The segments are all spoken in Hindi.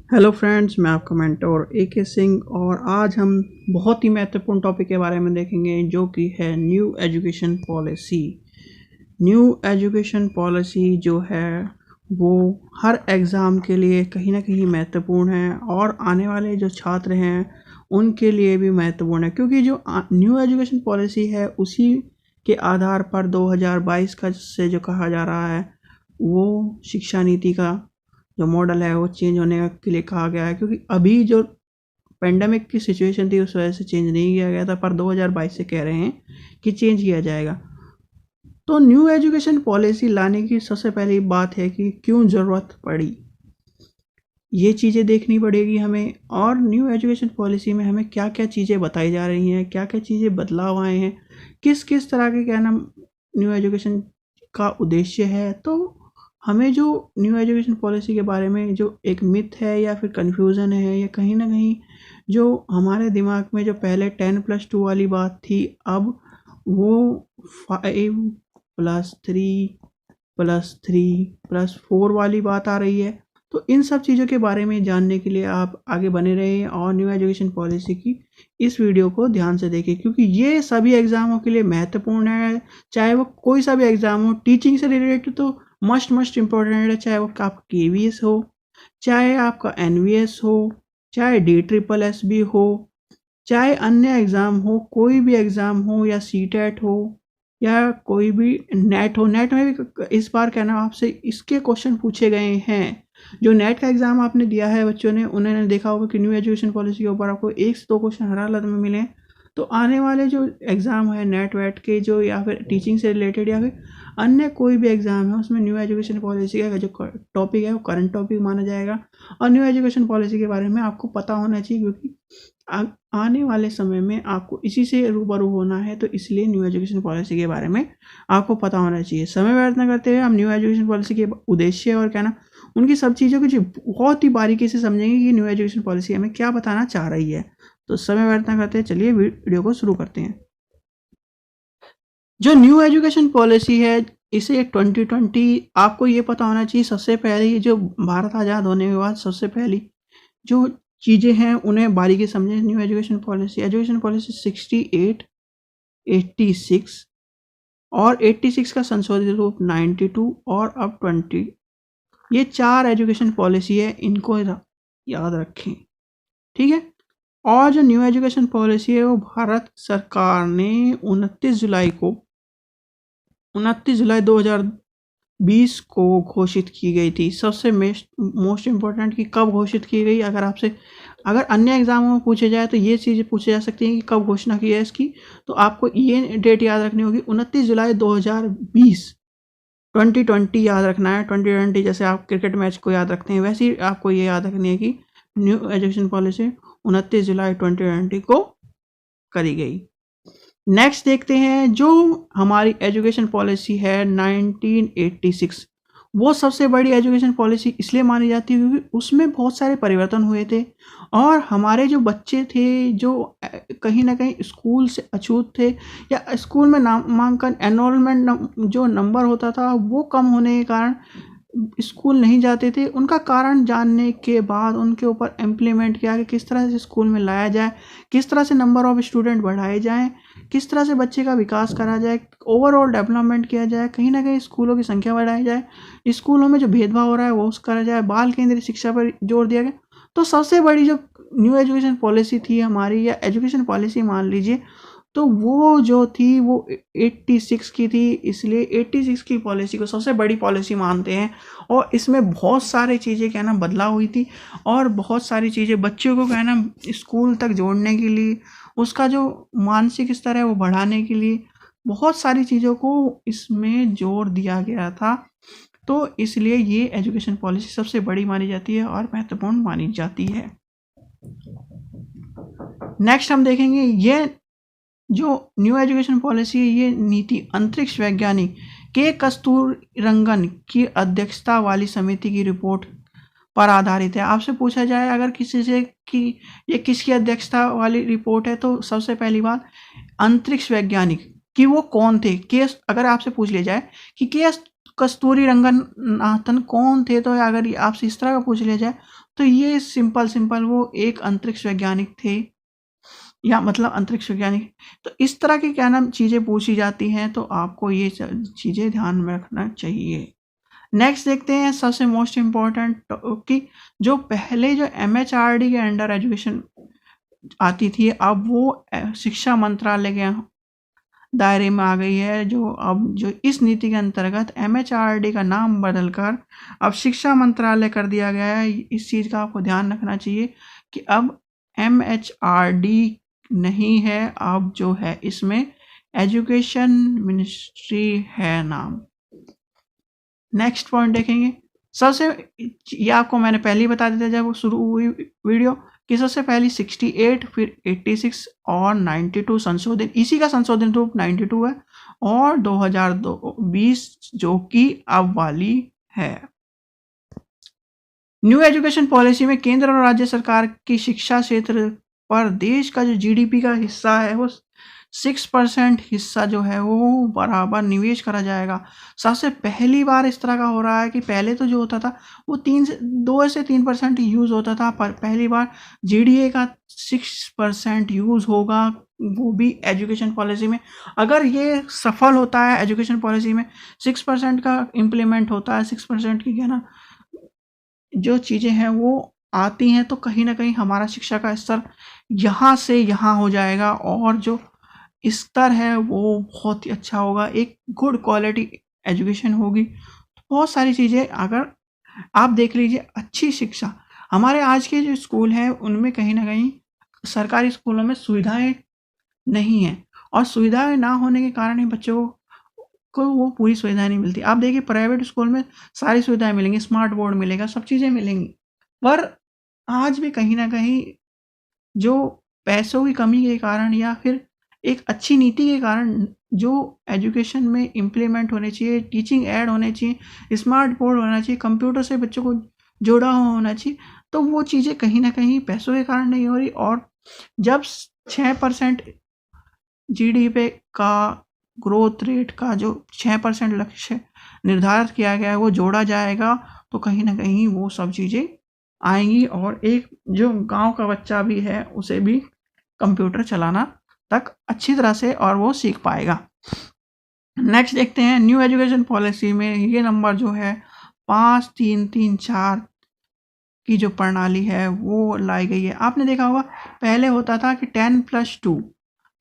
हेलो फ्रेंड्स, मैं आपका मेंटोर ए.के. सिंह और आज हम बहुत ही महत्वपूर्ण टॉपिक के बारे में देखेंगे जो कि है new education policy. New education policy जो है वो हर एग्ज़ाम के लिए कहीं ना कहीं महत्वपूर्ण है और आने वाले जो छात्र हैं उनके लिए भी महत्वपूर्ण है, क्योंकि जो न्यू एजुकेशन पॉलिसी है उसी के आधार पर 2022 का से जो कहा जा रहा है वो शिक्षा नीति का जो मॉडल है वो चेंज होने के लिए कहा गया है, क्योंकि अभी जो पेंडेमिक की सिचुएशन थी उस वजह से चेंज नहीं किया गया था, पर 2022 से कह रहे हैं कि चेंज किया जाएगा। तो न्यू एजुकेशन पॉलिसी लाने की सबसे पहली बात है कि क्यों ज़रूरत पड़ी, ये चीज़ें देखनी पड़ेगी हमें। और न्यू एजुकेशन पॉलिसी में हमें क्या क्या चीज़ें बताई जा रही हैं, क्या क्या चीज़ें बदलाव आए हैं, किस किस तरह के क्या नाम न्यू एजुकेशन का उद्देश्य है। तो हमें जो न्यू एजुकेशन पॉलिसी के बारे में जो एक मिथ है या फिर कन्फ्यूज़न है या कहीं ना कहीं जो हमारे दिमाग में जो पहले 10+2 वाली बात थी, अब वो 5+3+3+4 वाली बात आ रही है। तो इन सब चीज़ों के बारे में जानने के लिए आप आगे बने रहें और न्यू एजुकेशन पॉलिसी की इस वीडियो को ध्यान से देखें, क्योंकि ये सभी एग्ज़ामों के लिए महत्वपूर्ण है। चाहे वो कोई सा भी एग्ज़ाम हो, टीचिंग से रिलेटेड तो मस्ट इम्पोर्टेंट है, चाहे वो आपका KVS हो, चाहे आपका NVS हो, चाहे DSSS हो, चाहे अन्य एग्ज़ाम हो, कोई भी एग्ज़ाम हो या CTET हो या कोई भी नेट हो। नेट में भी इस बार क्या नाम आपसे इसके क्वेश्चन पूछे गए हैं। जो नेट का एग्ज़ाम आपने दिया है बच्चों ने, उन्होंने देखा होगा कि न्यू एजुकेशन पॉलिसी के ऊपर आपको 1 से 2 क्वेश्चन हर हालत में मिले। तो आने वाले जो एग्ज़ाम है नेट वेट के जो या फिर टीचिंग से रिलेटेड या फिर अन्य कोई भी एग्ज़ाम है उसमें न्यू एजुकेशन पॉलिसी का जो टॉपिक है वो करंट टॉपिक माना जाएगा और न्यू एजुकेशन पॉलिसी के बारे में आपको पता होना चाहिए, क्योंकि आने वाले समय में आपको इसी से रूबरू होना है। तो इसलिए न्यू एजुकेशन पॉलिसी के बारे में आपको पता होना चाहिए। समय व्यर्थ न करते हुए हम न्यू एजुकेशन पॉलिसी के उद्देश्य और क्या ना उनकी सब चीज़ों को जो बहुत ही बारीकी से समझेंगे कि न्यू एजुकेशन पॉलिसी हमें क्या बताना चाह रही है। तो समय व्यर्थ न करते चलिए वीडियो को शुरू करते हैं। जो न्यू एजुकेशन पॉलिसी है इसे 2020 आपको ये पता होना चाहिए। सबसे पहले जो भारत आज़ाद होने के बाद सबसे पहली जो चीज़ें हैं उन्हें बारीकी समझें। न्यू एजुकेशन पॉलिसी 68, 86 और 86 का संशोधित रूप 92 और अब 20, ये 4 एजुकेशन पॉलिसी है, इनको याद रखें, ठीक है। और जो न्यू एजुकेशन पॉलिसी है वो भारत सरकार ने 29 जुलाई 2020 को घोषित की गई थी। सबसे मोस्ट इम्पोर्टेंट कि कब घोषित की गई, अगर अन्य एग्जामों में पूछे जाए तो ये चीज़ें पूछी जा सकती हैं कि कब घोषणा की है इसकी। तो आपको ये डेट याद रखनी होगी, 29 जुलाई 2020। 2020 याद रखना है। 2020 जैसे आप क्रिकेट मैच को याद रखते हैं वैसे ही आपको ये याद रखनी है कि न्यू एजुकेशन पॉलिसी 29 जुलाई 2020 को करी गई। नेक्स्ट देखते हैं जो हमारी एजुकेशन पॉलिसी है 1986। वो सबसे बड़ी एजुकेशन पॉलिसी इसलिए मानी जाती है क्योंकि उसमें बहुत सारे परिवर्तन हुए थे और हमारे जो बच्चे थे जो कहीं ना कहीं स्कूल से अछूत थे या स्कूल में नामांकन एनरोलमेंट जो नंबर होता था वो कम होने के कारण स्कूल नहीं जाते थे। उनका कारण जानने के बाद उनके ऊपर इम्प्लीमेंट किया कि किस तरह से स्कूल में लाया जाए, किस तरह से नंबर ऑफ स्टूडेंट बढ़ाए जाएं, किस तरह से बच्चे का विकास करा जाए, ओवरऑल डेवलपमेंट किया जाए, कहीं ना कहीं स्कूलों की संख्या बढ़ाई जाए, स्कूलों में जो भेदभाव हो रहा है वो करा जाए, बाल केंद्रित शिक्षा पर जोर दिया गया। तो सबसे बड़ी जो न्यू एजुकेशन पॉलिसी थी हमारी, या एजुकेशन पॉलिसी मान लीजिए, तो वो जो थी वो 86 की थी। इसलिए 86 की पॉलिसी को सबसे बड़ी पॉलिसी मानते हैं और इसमें बहुत सारी चीज़ें क्या ना बदलाव हुई थी और बहुत सारी चीज़ें बच्चों को क्या ना स्कूल तक जोड़ने के लिए, उसका जो मानसिक स्तर है वो बढ़ाने के लिए बहुत सारी चीज़ों को इसमें जोर दिया गया था। तो इसलिए ये एजुकेशन पॉलिसी सबसे बड़ी मानी जाती है और महत्वपूर्ण मानी जाती है। नेक्स्ट हम देखेंगे ये जो न्यू एजुकेशन पॉलिसी है ये नीति अंतरिक्ष वैज्ञानिक के कस्तूररंगन की अध्यक्षता वाली समिति की रिपोर्ट पर आधारित है। आपसे पूछा जाए अगर किसी से कि ये किसकी अध्यक्षता वाली रिपोर्ट है, तो सबसे पहली बात अंतरिक्ष वैज्ञानिक कि वो कौन थे। अगर आपसे पूछ लिया जाए कि कस्तूरी रंगनाथन कौन थे, तो अगर आपसे इस तरह का पूछ लिया जाए तो ये सिंपल वो एक अंतरिक्ष वैज्ञानिक थे, या मतलब अंतरिक्ष वैज्ञानिक। तो इस तरह की क्या नाम चीज़ें पूछी जाती हैं, तो आपको ये चीज़ें ध्यान में रखना चाहिए। नेक्स्ट देखते हैं सबसे मोस्ट इम्पॉर्टेंट कि जो पहले जो MHRD के अंडर एजुकेशन आती थी, अब वो शिक्षा मंत्रालय के दायरे में आ गई है। जो इस नीति के अंतर्गत MHRD का नाम बदलकर अब शिक्षा मंत्रालय कर दिया गया है। इस चीज़ का आपको ध्यान रखना चाहिए कि अब MHRD नहीं है, अब जो है इसमें एजुकेशन मिनिस्ट्री है नाम। नेक्स्ट पॉइंट देखेंगे। सबसे ये आपको मैंने पहले ही बता दिया जब वो शुरू हुई वीडियो कि सबसे पहली 68, फिर 86 और 92 संशोधन, इसी का संशोधन रूप 92 है, और 2020 जो कि अब वाली है। न्यू एजुकेशन पॉलिसी में केंद्र और राज्य सरकार की शिक्षा क्षेत्र पर देश का जो GDP का हिस्सा है वो 6% हिस्सा जो है वो बराबर निवेश करा जाएगा। सबसे पहली बार इस तरह का हो रहा है कि पहले तो जो होता था वो 2 से 3% यूज़ होता था, पर पहली बार GDA का 6% यूज़ होगा, वो भी एजुकेशन पॉलिसी में। अगर ये सफल होता है एजुकेशन पॉलिसी में 6% का इम्प्लीमेंट होता है, 6% की क्या ना जो चीज़ें हैं वो आती हैं, तो कहीं ना कहीं हमारा शिक्षा का स्तर यहाँ से यहाँ हो जाएगा, और जो स्तर है वो बहुत ही अच्छा होगा, एक गुड क्वालिटी एजुकेशन होगी। बहुत सारी चीज़ें अगर आप देख लीजिए, अच्छी शिक्षा हमारे आज के जो स्कूल हैं उनमें कहीं ना कहीं सरकारी स्कूलों में सुविधाएं नहीं हैं, और सुविधाएं ना होने के कारण ही बच्चों को वो पूरी सुविधाएं नहीं मिलती। आप देखिए प्राइवेट स्कूल में सारी सुविधाएं मिलेंगी, स्मार्ट बोर्ड मिलेगा, सब चीज़ें मिलेंगी, पर आज भी कहीं ना कहीं जो पैसों की कमी के कारण या फिर एक अच्छी नीति के कारण जो एजुकेशन में इम्प्लीमेंट होने चाहिए, टीचिंग ऐड होने चाहिए, स्मार्ट बोर्ड होना चाहिए, कंप्यूटर से बच्चों को जोड़ा होना चाहिए, तो वो चीज़ें कहीं ना कहीं पैसों के कारण नहीं हो रही। और जब 6% GDP का ग्रोथ रेट का जो 6% लक्ष्य निर्धारित किया गया है वो जोड़ा जाएगा, तो कहीं ना कहीं वो सब चीज़ें आएंगी, और एक जो गांव का बच्चा भी है उसे भी कंप्यूटर चलाना तक अच्छी तरह से और वो सीख पाएगा। नेक्स्ट देखते हैं न्यू एजुकेशन पॉलिसी में ये नंबर जो है 5334 की जो प्रणाली है वो लाई गई है। आपने देखा होगा पहले होता था कि 10+2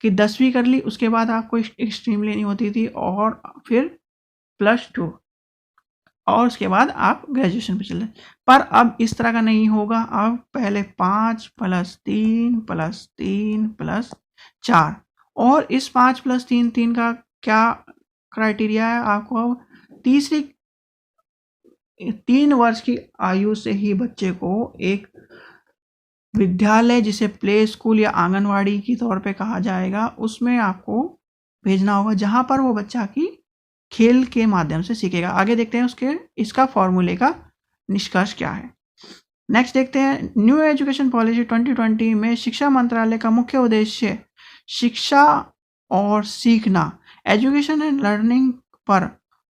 कि 10वीं कर ली, उसके बाद आपको एक स्ट्रीम लेनी होती थी, और फिर +2, और उसके बाद आप ग्रेजुएशन पे चले। पर अब इस तरह का नहीं होगा, अब पहले 5+3+3+4, और इस 5+3 का क्या क्राइटेरिया है, आपको अब 3 वर्ष की आयु से ही बच्चे को एक विद्यालय जिसे प्ले स्कूल या आंगनवाड़ी की तौर पे कहा जाएगा उसमें आपको भेजना होगा, जहां पर वो बच्चा की खेल के माध्यम से सीखेगा। आगे देखते हैं इसका फॉर्मूले का निष्कर्ष क्या है। नेक्स्ट देखते हैं न्यू एजुकेशन पॉलिसी 2020 में शिक्षा मंत्रालय का मुख्य उद्देश्य शिक्षा और सीखना, एजुकेशन एंड लर्निंग पर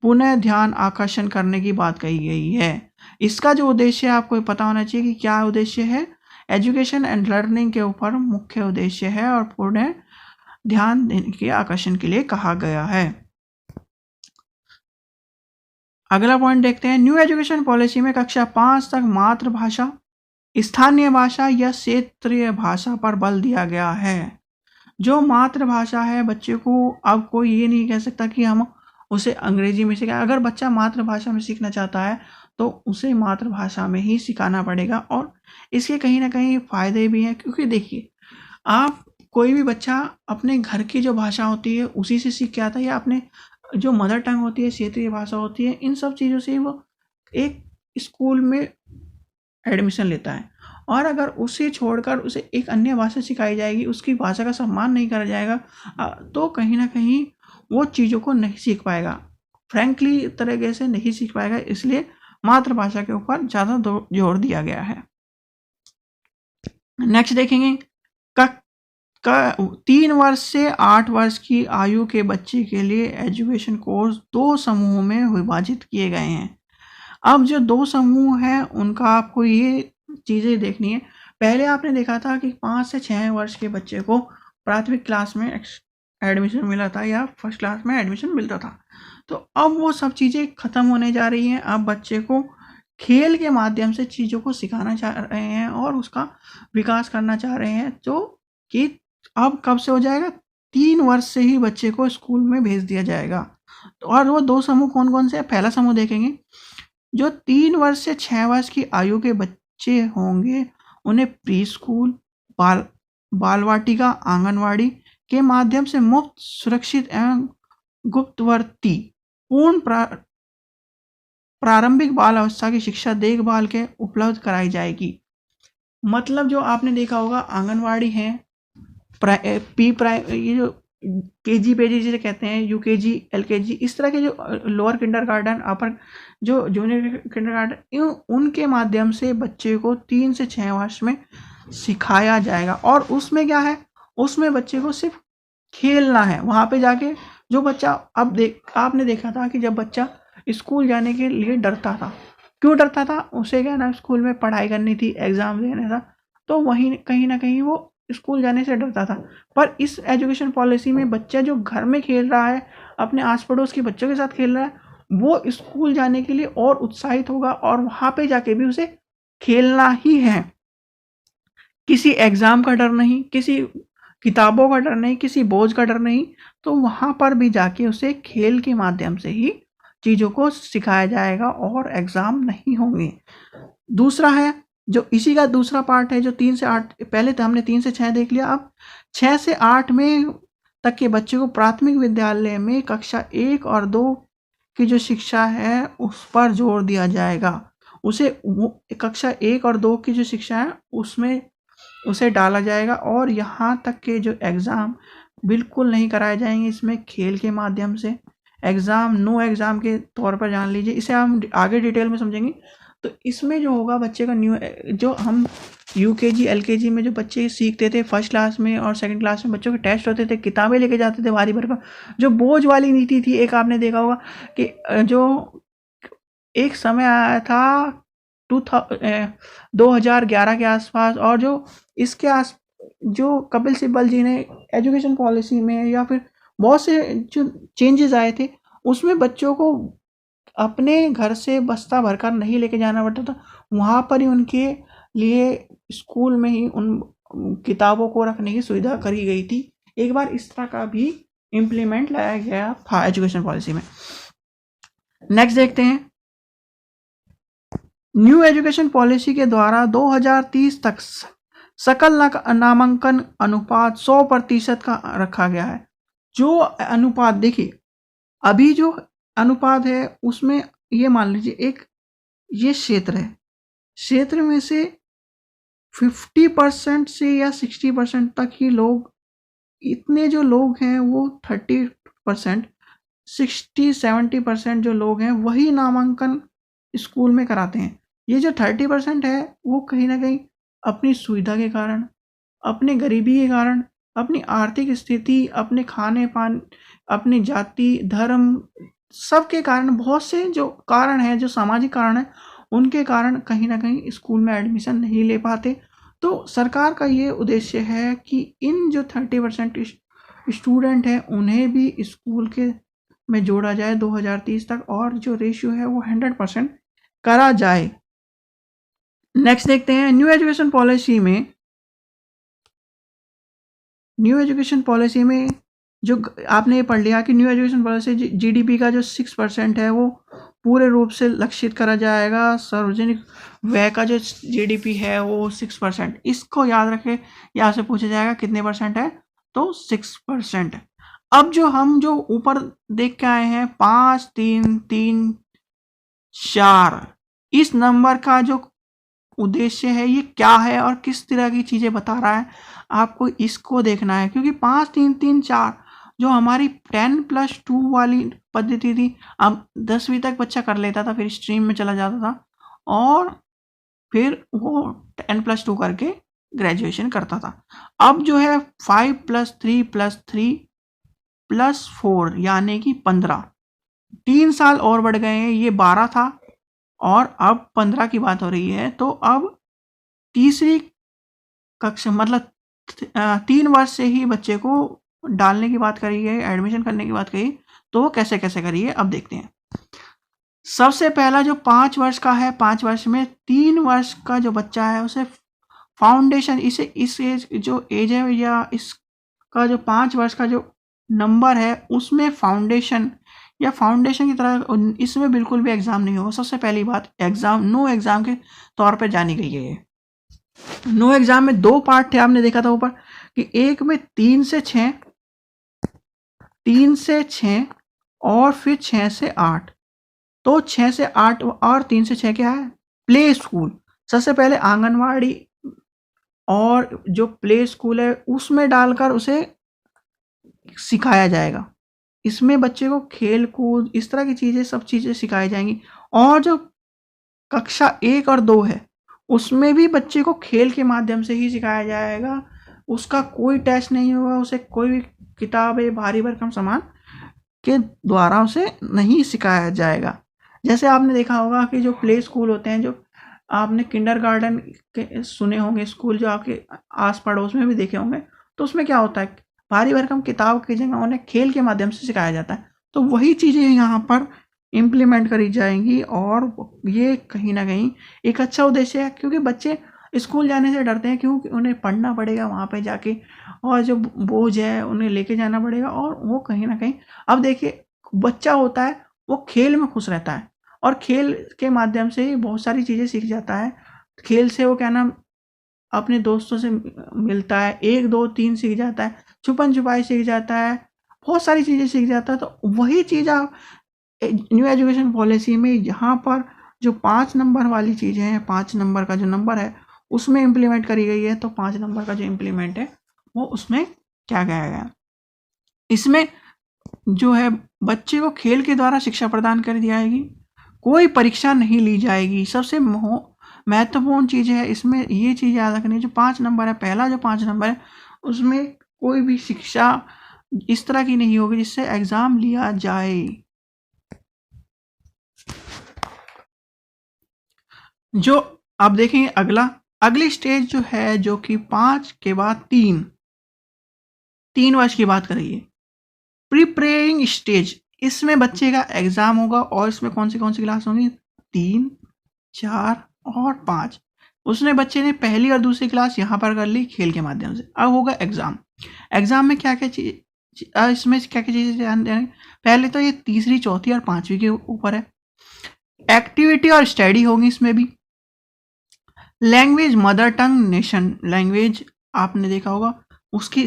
पुनः ध्यान आकर्षण करने की बात कही गई है। इसका जो उद्देश्य है आपको पता होना चाहिए कि क्या उद्देश्य है। एजुकेशन एंड लर्निंग के ऊपर मुख्य उद्देश्य है और पुनः ध्यान देने के आकर्षण के लिए कहा गया है। अगला पॉइंट देखते हैं न्यू एजुकेशन पॉलिसी में कक्षा 5 तक मातृभाषा, स्थानीय भाषा या क्षेत्रीय भाषा पर बल दिया गया है। जो मातृभाषा है बच्चे को अब कोई ये नहीं कह सकता कि हम उसे अंग्रेजी में सिखाएं। अगर बच्चा मातृभाषा में सीखना चाहता है तो उसे मातृभाषा में ही सिखाना पड़ेगा, और इसके कहीं ना कहीं फ़ायदे भी हैं, क्योंकि देखिए आप कोई भी बच्चा अपने घर की जो भाषा होती है उसी से सीख के आता है, या अपने जो मदर टंग होती है, क्षेत्रीय भाषा होती है, इन सब चीज़ों से वो एक स्कूल में एडमिशन लेता है। और अगर उसे छोड़कर उसे एक अन्य भाषा सिखाई जाएगी, उसकी भाषा का सम्मान नहीं करा जाएगा, तो कहीं ना कहीं वो चीज़ों को नहीं सीख पाएगा, फ्रैंकली तरीके से नहीं सीख पाएगा। इसलिए मातृभाषा के ऊपर ज़्यादा जोर दिया गया है। नेक्स्ट देखेंगे 3 वर्ष से 8 वर्ष की आयु के बच्चे के लिए एजुकेशन कोर्स 2 समूहों में विभाजित किए गए हैं। अब जो 2 समूह हैं उनका आपको ये चीज़ें देखनी है। पहले आपने देखा था कि 5 से 6 वर्ष के बच्चे को प्राथमिक क्लास में एडमिशन मिला था या फर्स्ट क्लास में एडमिशन मिलता था। तो अब वो सब चीज़ें ख़त्म होने जा रही हैं। अब बच्चे को खेल के माध्यम से चीज़ों को सिखाना चाह रहे हैं और उसका विकास करना चाह रहे हैं, जो कि अब कब से हो जाएगा, 3 वर्ष से ही बच्चे को स्कूल में भेज दिया जाएगा। तो और वो 2 समूह कौन-कौन से हैं? पहला समूह देखेंगे, जो 3 वर्ष से 6 वर्ष की आयु के बच्चे होंगे, उन्हें प्री स्कूल, बाल वाटिका, आंगनवाड़ी के माध्यम से मुफ्त, सुरक्षित एवं गुप्तवर्ती पूर्ण प्रारंभिक बाल अवस्था की शिक्षा देखभाल के उपलब्ध कराई जाएगी। मतलब जो आपने देखा होगा, आंगनवाड़ी है, ये जो केजी पेजी जिसे कहते हैं, यूकेजी, एलकेजी, इस तरह के जो लोअर किंडरगार्टन, अपर जो जूनियर किंडरगार्टन, उनके माध्यम से बच्चे को 3 से 6 वर्ष में सिखाया जाएगा। और उसमें क्या है, उसमें बच्चे को सिर्फ खेलना है। वहाँ पे जाके जो बच्चा, अब आपने देखा था कि जब बच्चा स्कूल जाने के लिए डरता था, क्यों डरता था? उसे क्या ना स्कूल में पढ़ाई करनी थी, एग्जाम देना था, तो वहीं कहीं ना कहीं वो स्कूल जाने से डरता था। पर इस एजुकेशन पॉलिसी में बच्चा जो घर में खेल रहा है, अपने आस पड़ोस के बच्चों के साथ खेल रहा है, वो स्कूल जाने के लिए और उत्साहित होगा और वहाँ पे जाके भी उसे खेलना ही है। किसी एग्जाम का डर नहीं, किसी किताबों का डर नहीं, किसी बोझ का डर नहीं। तो वहाँ पर भी जाके उसे खेल के माध्यम से ही चीज़ों को सिखाया जाएगा और एग्ज़ाम नहीं होंगे। दूसरा है, जो इसी का दूसरा पार्ट है, जो 3 से 8, पहले तो हमने 3 से 6 देख लिया, अब 6 से 8 में तक के बच्चे को प्राथमिक विद्यालय में कक्षा 1 और 2 की जो शिक्षा है उस पर जोर दिया जाएगा। उसे कक्षा 1 और 2 की जो शिक्षा है उसमें उसे डाला जाएगा और यहाँ तक के जो एग्ज़ाम बिल्कुल नहीं कराए जाएंगे, इसमें खेल के माध्यम से एग्ज़ाम, नो एग्ज़ाम के तौर पर जान लीजिए। इसे हम आगे डिटेल में समझेंगे। तो इसमें जो होगा बच्चे का जो हम यूकेजी, एलकेजी में जो बच्चे सीखते थे, फर्स्ट क्लास में और सेकंड क्लास में बच्चों के टेस्ट होते थे, किताबें लेके जाते थे भारी भरकम, जो बोझ वाली नीति थी, एक आपने देखा होगा कि जो एक समय आया था 2011 के आसपास, और जो इसके जो कपिल सिब्बल जी ने एजुकेशन पॉलिसी में या फिर बहुत से जो चेंजेस आए थे, उसमें बच्चों को अपने घर से बस्ता भरकर नहीं लेके जाना पड़ता था, वहाँ पर ही उनके लिए स्कूल में ही उन किताबों को रखने की सुविधा करी गई थी। एक बार इस तरह का भी इम्प्लीमेंट लाया गया था एजुकेशन पॉलिसी में। नेक्स्ट देखते हैं, न्यू एजुकेशन पॉलिसी के द्वारा 2030 तक सकल नामांकन अनुपात 100% का रखा गया है। जो अनुपात देखिए, अभी जो अनुपात है उसमें ये मान लीजिए एक ये क्षेत्र है, क्षेत्र में से 50% से या 60% तक ही लोग, इतने जो लोग हैं वो 30%, 60-70% जो लोग हैं वही नामांकन स्कूल में कराते हैं। ये जो 30% है वो कहीं ना कहीं अपनी सुविधा के कारण, अपने गरीबी के कारण, अपनी आर्थिक स्थिति, अपने खाने पान, अपनी जाति, धर्म, सबके कारण, बहुत से जो कारण हैं, जो सामाजिक कारण हैं, उनके कारण कहीं ना कहीं स्कूल में एडमिशन नहीं ले पाते। तो सरकार का ये उद्देश्य है कि इन जो 30% स्टूडेंट हैं उन्हें भी स्कूल के में जोड़ा जाए 2030 तक, और जो रेशियो है वो 100% करा जाए। नेक्स्ट देखते हैं, न्यू एजुकेशन पॉलिसी में जो आपने ये पढ़ लिया कि न्यू एजुकेशन पॉलिसी जीडीपी का जो 6% है वो पूरे रूप से लक्षित करा जाएगा। सार्वजनिक व्यय का जो जीडीपी है वो 6%, इसको याद रखें, यहाँ से पूछा जाएगा कितने परसेंट है, तो 6%। अब जो हम जो ऊपर देख के आए हैं 5, 3, 3, 4, इस नंबर का जो उद्देश्य है ये क्या है और किस तरह की चीज़ें बता रहा है, आपको इसको देखना है। क्योंकि 5, 3, 3, 4 जो हमारी 10+2 वाली पद्धति थी, अब 10वीं तक बच्चा कर लेता था, फिर स्ट्रीम में चला जाता था और फिर वो 10+2 करके ग्रेजुएशन करता था। अब जो है 5+3+3+4 यानी कि 15, 3 साल और बढ़ गए हैं, ये 12 था और अब 15 की बात हो रही है। तो अब तीसरी कक्षा मतलब 3 वर्ष से ही बच्चे को डालने की बात करी है, एडमिशन करने की बात कही, तो वो कैसे कैसे करी है अब देखते हैं। सबसे पहला जो 5 वर्ष का है, 5 वर्ष में 3 वर्ष का जो बच्चा है उसे फाउंडेशन, इसे इस एज जो एज है या इसका जो 5 वर्ष का जो नंबर है उसमें फाउंडेशन या फाउंडेशन की तरह इसमें बिल्कुल भी एग्जाम नहीं होगा। सबसे पहली बात, एग्जाम नो एग्जाम के तौर पे जानी गई है। नो एग्जाम में 2 पार्ट थे, आपने देखा था ऊपर कि एक में 3 से 6 और फिर 6 से 8। तो 6 से 8 और 3 से 6 क्या है, प्ले स्कूल। सबसे पहले आंगनवाड़ी और जो प्ले स्कूल है उसमें डालकर उसे सिखाया जाएगा। इसमें बच्चे को खेल कूद इस तरह की चीज़ें, सब चीज़ें सिखाई जाएंगी। और जो कक्षा 1 और 2 है उसमें भी बच्चे को खेल के माध्यम से ही सिखाया जाएगा। उसका कोई टेस्ट नहीं होगा, उसे कोई भी किताबें भारी भरकम सामान के द्वारा उसे नहीं सिखाया जाएगा। जैसे आपने देखा होगा कि जो प्ले स्कूल होते हैं, जो आपने किंडरगार्टन के सुने होंगे स्कूल जो आपके आस पड़ोस में भी देखे होंगे, तो उसमें क्या होता है, भारी भरकम किताब की जगह उन्हें खेल के माध्यम से सिखाया जाता है। तो वही चीज़ें यहाँ पर इम्प्लीमेंट करी जाएंगी और ये कहीं ना कहीं एक अच्छा उद्देश्य है, क्योंकि बच्चे स्कूल जाने से डरते हैं क्योंकि उन्हें पढ़ना पड़ेगा वहाँ पे जाके, और जो बोझ है उन्हें लेके जाना पड़ेगा। और वो कहीं ना कहीं, अब देखिए बच्चा होता है वो खेल में खुश रहता है और खेल के माध्यम से ही बहुत सारी चीज़ें सीख जाता है। खेल से वो क्या नाम अपने दोस्तों से मिलता है, 1 2 3 सीख जाता है, छुपन छुपाई सीख जाता है, बहुत सारी चीज़ें सीख जाता है। तो वही चीज़ आप न्यू एजुकेशन पॉलिसी में यहाँ पर जो 5 नंबर वाली चीज़ें हैं, 5 नंबर का जो नंबर है उसमें इम्प्लीमेंट करी गई है। तो 5 नंबर का जो इम्प्लीमेंट है वो उसमें क्या कहा गया, इसमें जो है बच्चे को खेल के द्वारा शिक्षा प्रदान कर दी जाएगी, कोई परीक्षा नहीं ली जाएगी। सबसे महत्वपूर्ण चीज़ है इसमें, ये चीज़ याद रखनी है। जो 5 नंबर है, पहला जो 5 नंबर है उसमें कोई भी शिक्षा इस तरह की नहीं होगी जिससे एग्जाम लिया जाए। जो आप देखेंगे अगली स्टेज जो है, जो कि 5 के बाद 3 वर्ष की बात करिए, प्रिपेयरिंग स्टेज। इसमें बच्चे का एग्जाम होगा और इसमें कौन सी क्लास होंगी, 3 4 और 5। उसने बच्चे ने पहली और दूसरी क्लास यहाँ पर कर ली खेल के माध्यम से। अब होगा एग्जाम में क्या क्या चीज, इसमें क्या क्या चीजें ध्यान देंगे। पहले तो ये तीसरी चौथी और 5वीं के ऊपर है। एक्टिविटी और स्टडी होगी इसमें भी। Language, mother tongue, nation language आपने देखा होगा, उसकी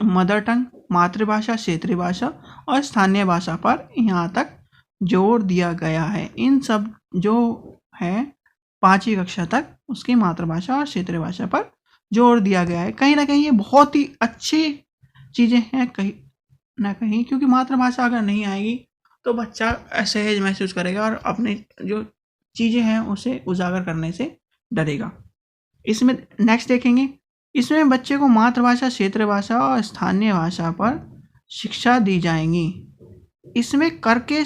मदर टंग, मातृभाषा, क्षेत्रीय भाषा और स्थानीय भाषा पर यहाँ तक जोर दिया गया है। इन सब जो है 5वीं कक्षा तक उसकी मातृभाषा और क्षेत्रीय भाषा पर जोर दिया गया है। कहीं ना कहीं ये बहुत ही अच्छी चीज़ें हैं कहीं ना कहीं, क्योंकि मातृभाषा अगर नहीं आएगी तो बच्चा असहज महसूस करेगा और अपनी जो चीज़ें हैं उसे उजागर करने से डरेगा। इसमें नेक्स्ट देखेंगे, इसमें बच्चे को मातृभाषा, क्षेत्रीय भाषा और स्थानीय भाषा पर शिक्षा दी जाएंगी। इसमें करके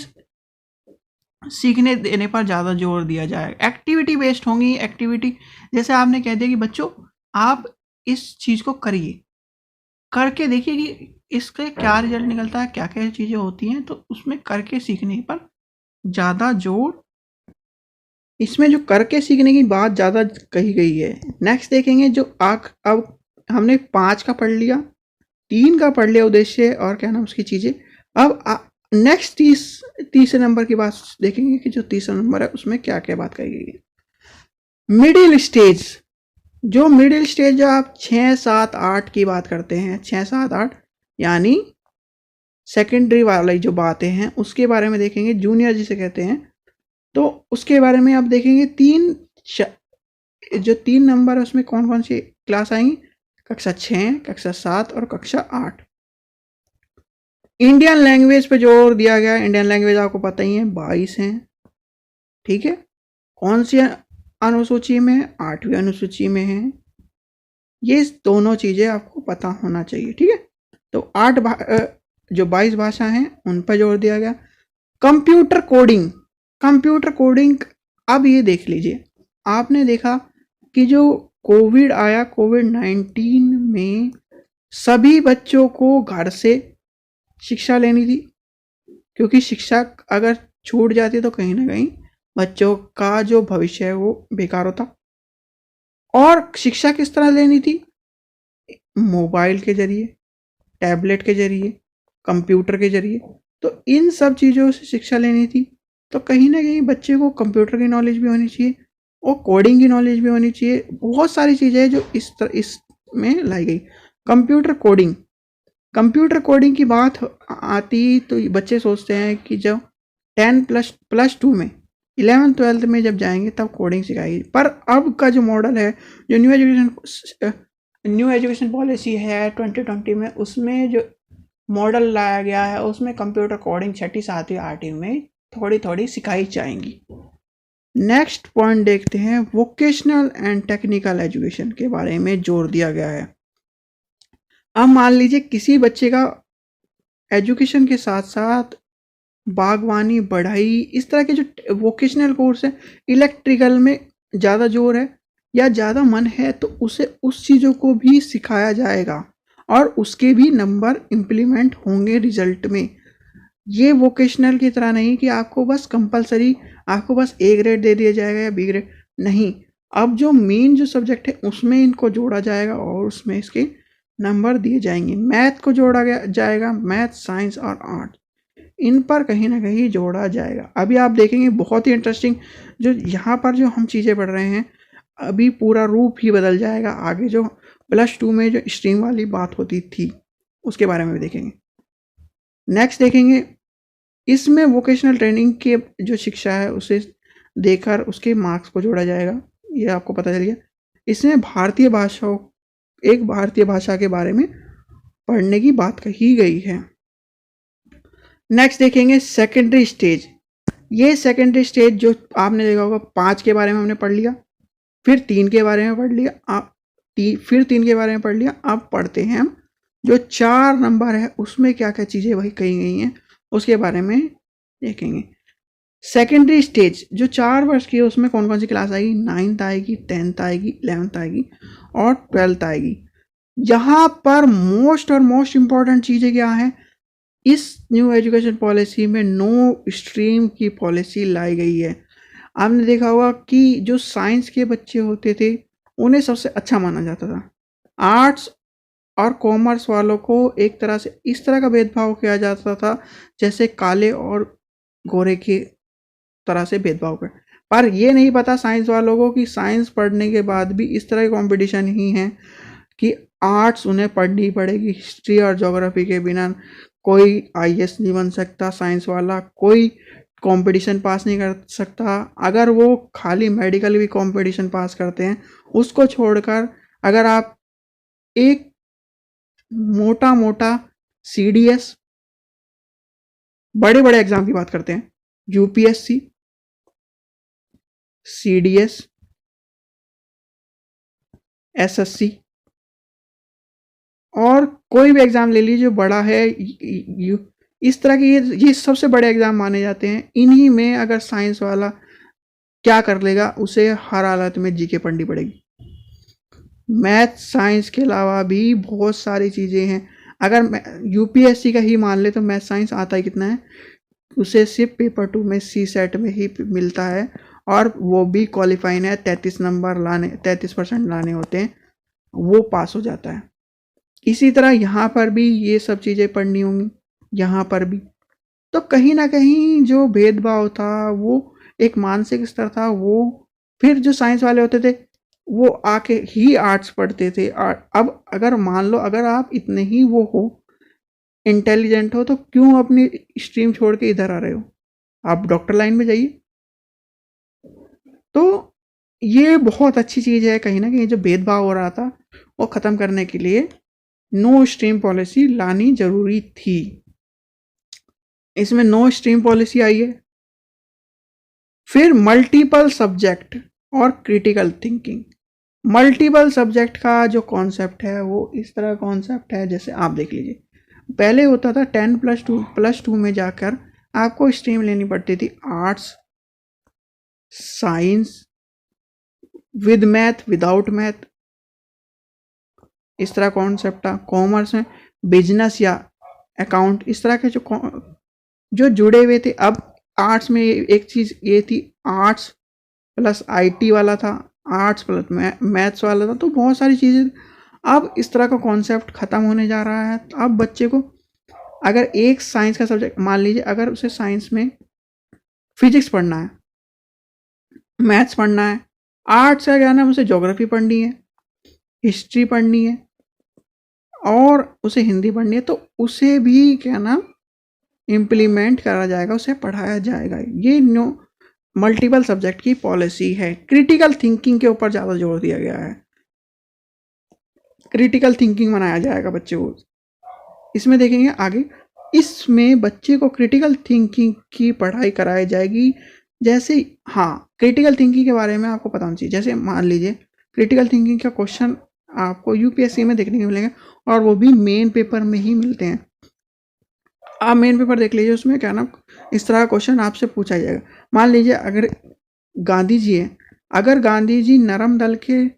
सीखने देने पर ज़्यादा जोर दिया जाएगा। एक्टिविटी बेस्ड होंगी। एक्टिविटी जैसे आपने कह दिया कि बच्चों आप इस चीज़ को करिए, करके देखिए कि इसके क्या रिजल्ट निकलता है, क्या क्या चीज़ें होती हैं, तो उसमें करके सीखने पर ज़्यादा जोर, इसमें जो करके सीखने की बात ज़्यादा कही गई है। नेक्स्ट देखेंगे जो अब हमने 5 का पढ़ लिया, 3 का पढ़ लिया उद्देश्य और क्या नाम उसकी चीज़ें। अब नेक्स्ट तीसरे नंबर की बात देखेंगे कि जो तीसरा नंबर है उसमें क्या क्या बात कही गई है। मिडिल स्टेज, जो मिडिल स्टेज जो आप 6 7 8 की बात करते हैं, 6 7 8 यानी सेकेंडरी वाली जो बातें हैं उसके बारे में देखेंगे, जूनियर जिसे कहते हैं। तो उसके बारे में आप देखेंगे जो 3 नंबर है उसमें कौन कौन सी क्लास आएंगी, कक्षा 6, कक्षा 7 और कक्षा 8। इंडियन लैंग्वेज पे जोर दिया गया। इंडियन लैंग्वेज आपको पता ही है 22 हैं, ठीक है। कौन सी अनुसूची में, 8वीं अनुसूची में है। ये दोनों चीज़ें आपको पता होना चाहिए, ठीक है। तो 22 भाषा हैं उन पर जोर दिया गया। कंप्यूटर कोडिंग, अब ये देख लीजिए, आपने देखा कि जो कोविड आया, कोविड-19 में सभी बच्चों को घर से शिक्षा लेनी थी, क्योंकि शिक्षा अगर छूट जाती तो कहीं ना कहीं बच्चों का जो भविष्य है वो बेकार होता। और शिक्षा किस तरह लेनी थी? मोबाइल के जरिए, टैबलेट के जरिए, कंप्यूटर के जरिए। तो इन सब चीज़ों से शिक्षा लेनी थी, तो कहीं ना कहीं बच्चे को कंप्यूटर की नॉलेज भी होनी चाहिए और कोडिंग की नॉलेज भी होनी चाहिए। बहुत सारी चीज़ें हैं जो इसमें लाई गई। कंप्यूटर कोडिंग की बात आती तो बच्चे सोचते हैं कि जब 10++2 में 11th-12th में जब जाएंगे तब कोडिंग सिखाएगी, पर अब का जो मॉडल है, जो न्यू एजुकेशन पॉलिसी है 2020 में, उसमें जो मॉडल लाया गया है उसमें कंप्यूटर कोडिंग 6ठी 7वीं 8वीं में थोड़ी थोड़ी सिखाई जाएंगी। नेक्स्ट पॉइंट देखते हैं, वोकेशनल एंड टेक्निकल एजुकेशन के बारे में जोर दिया गया है। अब मान लीजिए किसी बच्चे का एजुकेशन के साथ साथ बागवानी, बढ़ाई, इस तरह के जो वोकेशनल कोर्स है, इलेक्ट्रिकल में ज़्यादा जोर है या ज़्यादा मन है, तो उसे उस चीज़ों को भी सिखाया जाएगा और उसके भी नंबर इम्प्लीमेंट होंगे रिजल्ट में। ये वोकेशनल की तरह नहीं कि आपको बस कंपलसरी आपको बस ए ग्रेड दे दिया जाएगा या बी ग्रेड, नहीं। अब जो मेन जो सब्जेक्ट है उसमें इनको जोड़ा जाएगा और उसमें इसके नंबर दिए जाएंगे। मैथ को जोड़ा जाएगा, मैथ, साइंस और आर्ट, इन पर कहीं ना कहीं जोड़ा जाएगा। अभी आप देखेंगे बहुत ही इंटरेस्टिंग, जो यहाँ पर जो हम चीज़ें पढ़ रहे हैं अभी पूरा रूप ही बदल जाएगा। आगे जो +2 में जो स्ट्रीम वाली बात होती थी उसके बारे में भी देखेंगे। नेक्स्ट देखेंगे, इसमें वोकेशनल ट्रेनिंग के जो शिक्षा है उसे देकर उसके मार्क्स को जोड़ा जाएगा, ये आपको पता चल गया। इसमें भारतीय भाषा के बारे में पढ़ने की बात कही गई है। नेक्स्ट देखेंगे सेकेंडरी स्टेज। ये सेकेंडरी स्टेज जो आपने देखा होगा, 5 के बारे में हमने पढ़ लिया, फिर 3 के बारे में पढ़ लिया, फिर 3 के बारे में पढ़ लिया। अब पढ़ते हैं हम जो 4 नंबर है उसमें क्या क्या चीज़ें वही कही गई हैं उसके बारे में देखेंगे। सेकेंडरी स्टेज जो 4 वर्ष की है उसमें कौन कौन सी क्लास आएगी? 9th आएगी, 10th आएगी, 11th आएगी और 12th आएगी। यहाँ पर मोस्ट इम्पॉर्टेंट चीज़ें क्या है, इस न्यू एजुकेशन पॉलिसी में नो स्ट्रीम की पॉलिसी लाई गई है। आपने देखा होगा कि जो साइंस के बच्चे होते थे उन्हें सबसे अच्छा माना जाता था, आर्ट्स और कॉमर्स वालों को एक तरह से इस तरह का भेदभाव किया जाता था जैसे काले और गोरे की तरह से भेदभाव कर। पर ये नहीं पता साइंस वालों को कि साइंस पढ़ने के बाद भी इस तरह की कंपटीशन ही है कि आर्ट्स उन्हें पढ़नी पड़ेगी। हिस्ट्री और ज्योग्राफी के बिना कोई आईएएस नहीं बन सकता, साइंस वाला कोई कंपटीशन पास नहीं कर सकता। अगर वो खाली मेडिकल भी कंपटीशन पास करते हैं, उसको छोड़कर अगर आप एक मोटा सीडीएस, बड़े बड़े एग्जाम की बात करते हैं, यूपीएससी, सीडीएस, एसएससी और कोई भी एग्जाम ले लीजिए जो बड़ा है, इस तरह के ये सबसे बड़े एग्जाम माने जाते हैं। इन्हीं में अगर साइंस वाला क्या कर लेगा, उसे हर हालत में जीके पढ़नी पड़ेगी। मैथ साइंस के अलावा भी बहुत सारी चीज़ें हैं। अगर यूपीएससी का ही मान ले तो मैथ साइंस आता ही कितना है, उसे सिर्फ पेपर 2 में CSET में ही मिलता है और वो भी क्वालिफाइंग है, 33% लाने होते हैं, वो पास हो जाता है। इसी तरह यहाँ पर भी ये सब चीज़ें पढ़नी होंगी, यहाँ पर भी। तो कहीं ना कहीं जो भेदभाव था वो एक मानसिक स्तर था, वो फिर जो साइंस वाले होते थे वो आके ही आर्ट्स पढ़ते थे। अब अगर मान लो अगर आप इतने ही वो हो, इंटेलिजेंट हो, तो क्यों अपनी स्ट्रीम छोड़ के इधर आ रहे हो? आप डॉक्टर लाइन में जाइए। तो ये बहुत अच्छी चीज़ है, कहीं ना कहीं जो भेदभाव हो रहा था वो ख़त्म करने के लिए नो स्ट्रीम पॉलिसी लानी जरूरी थी। इसमें नो स्ट्रीम पॉलिसी आई है। फिर मल्टीपल सब्जेक्ट और क्रिटिकल थिंकिंग। मल्टीपल सब्जेक्ट का जो कॉन्सेप्ट है वो इस तरह कॉन्सेप्ट है, जैसे आप देख लीजिए, पहले होता था 10+2 में जाकर आपको स्ट्रीम लेनी पड़ती थी, arts, science, with math, without math, इस तरह कॉन्सेप्ट था। कॉमर्स में बिजनेस या अकाउंट, इस तरह के जो जुड़े हुए थे। अब आर्ट्स में एक चीज़ ये थी, आर्ट्स प्लस आईटी वाला था, आर्ट्स प्लस मैथ्स वाला था, तो बहुत सारी चीज़ें। अब इस तरह का कॉन्सेप्ट ख़त्म होने जा रहा है। तो अब बच्चे को अगर एक साइंस का सब्जेक्ट, मान लीजिए अगर उसे साइंस में फिजिक्स पढ़ना है, मैथ्स पढ़ना है, आर्ट्स का क्या नाम, उसे ज्योग्राफी पढ़नी है, हिस्ट्री पढ़नी है और उसे हिंदी पढ़नी है, तो उसे भी क्या नाम इम्प्लीमेंट करा जाएगा, उसे पढ़ाया जाएगा। ये नो मल्टीपल सब्जेक्ट की पॉलिसी है। क्रिटिकल थिंकिंग के ऊपर ज़्यादा जोर दिया गया है, क्रिटिकल थिंकिंग बनाया जाएगा बच्चे को। इसमें देखेंगे आगे, इसमें बच्चे को क्रिटिकल थिंकिंग की पढ़ाई कराई जाएगी। जैसे हाँ, क्रिटिकल थिंकिंग के बारे में आपको पता होना चाहिए। जैसे मान लीजिए क्रिटिकल थिंकिंग का क्वेश्चन आपको यूपीएससी में देखने को मिलेंगे और वो भी मेन पेपर में ही मिलते हैं। आप मेन पेपर देख लीजिए, उसमें क्या ना इस तरह का क्वेश्चन आपसे पूछा जाएगा। मान लीजिए अगर गांधी जी है, अगर गांधी जी नरम दल के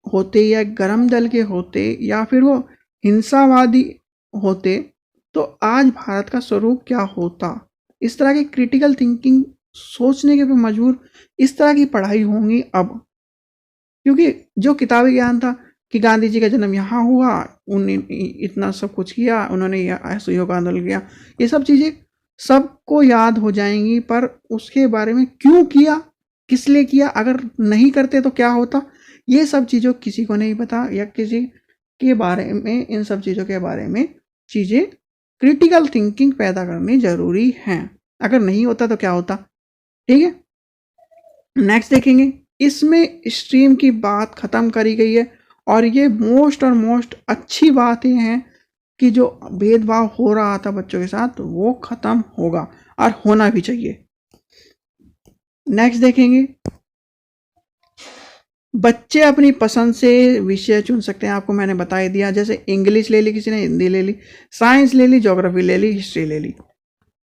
होते या गरम दल के होते या फिर वो हिंसावादी होते, तो आज भारत का स्वरूप क्या होता। इस तरह की क्रिटिकल थिंकिंग सोचने के पे मजबूर इस तरह की पढ़ाई होंगी अब। क्योंकि जो किताबी ज्ञान था कि गांधी जी का जन्म यहाँ हुआ, उन्होंने इतना सब कुछ किया, उन्होंने असहयोग आंदोलन किया, ये सब चीज़ें सबको याद हो जाएंगी, पर उसके बारे में क्यों किया, किस लिए किया, अगर नहीं करते तो क्या होता, ये सब चीज़ों किसी को नहीं पता। या किसी के बारे में, इन सब चीज़ों के बारे में चीज़ें क्रिटिकल थिंकिंग पैदा करनी ज़रूरी हैं। अगर नहीं होता तो क्या होता। ठीक है, नेक्स्ट देखेंगे। इसमें स्ट्रीम की बात ख़त्म करी गई है और ये मोस्ट अच्छी बातें हैं कि जो भेदभाव हो रहा था बच्चों के साथ वो ख़त्म होगा और होना भी चाहिए। नेक्स्ट देखेंगे, बच्चे अपनी पसंद से विषय चुन सकते हैं। आपको मैंने बता ही दिया, जैसे इंग्लिश ले ली किसी ने, हिंदी ले ली, साइंस ले ली, ज्योग्राफी ले ली, हिस्ट्री ले ली,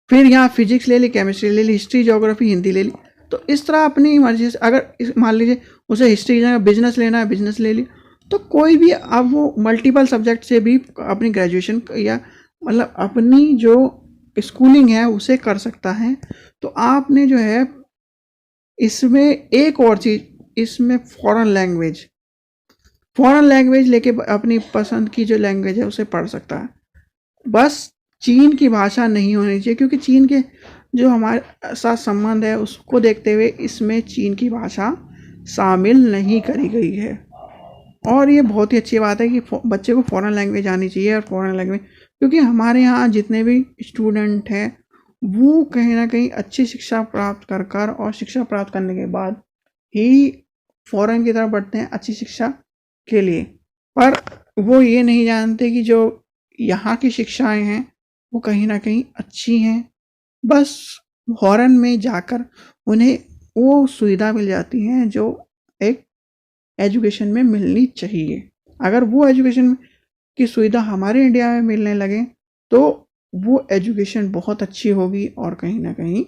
फिर यहाँ फिजिक्स ले ली, केमिस्ट्री ले ली, हिस्ट्री ज्योग्राफी हिंदी ले ली। तो इस तरह अपनी मर्जी से, अगर मान लीजिए उसे हिस्ट्री की जगह बिजनेस लेना है, बिजनेस ले ली, तो कोई भी अब वो मल्टीपल सब्जेक्ट से भी अपनी ग्रेजुएशन या मतलब अपनी जो स्कूलिंग है उसे कर सकता है। तो आपने जो है इसमें एक और चीज़, इसमें फॉरेन लैंग्वेज लेके अपनी पसंद की जो लैंग्वेज है उसे पढ़ सकता है। बस चीन की भाषा नहीं होनी चाहिए, क्योंकि चीन के जो हमारे साथ संबंध है उसको देखते हुए इसमें चीन की भाषा शामिल नहीं करी गई है। और ये बहुत ही अच्छी बात है कि बच्चे को फॉरेन लैंग्वेज आनी चाहिए। और फॉरेन लैंग्वेज, क्योंकि हमारे यहाँ जितने भी स्टूडेंट हैं वो कहीं ना कहीं अच्छी शिक्षा प्राप्त कर और शिक्षा प्राप्त करने के बाद ही फॉरेन की तरफ बढ़ते हैं अच्छी शिक्षा के लिए। पर वो ये नहीं जानते कि जो यहाँ की शिक्षाएं हैं वो कहीं ना कहीं अच्छी हैं। बस फॉरेन में जाकर उन्हें वो सुविधा मिल जाती हैं जो एक एजुकेशन में मिलनी चाहिए। अगर वो एजुकेशन की सुविधा हमारे इंडिया में मिलने लगे तो वो एजुकेशन बहुत अच्छी होगी। और कहीं ना कहीं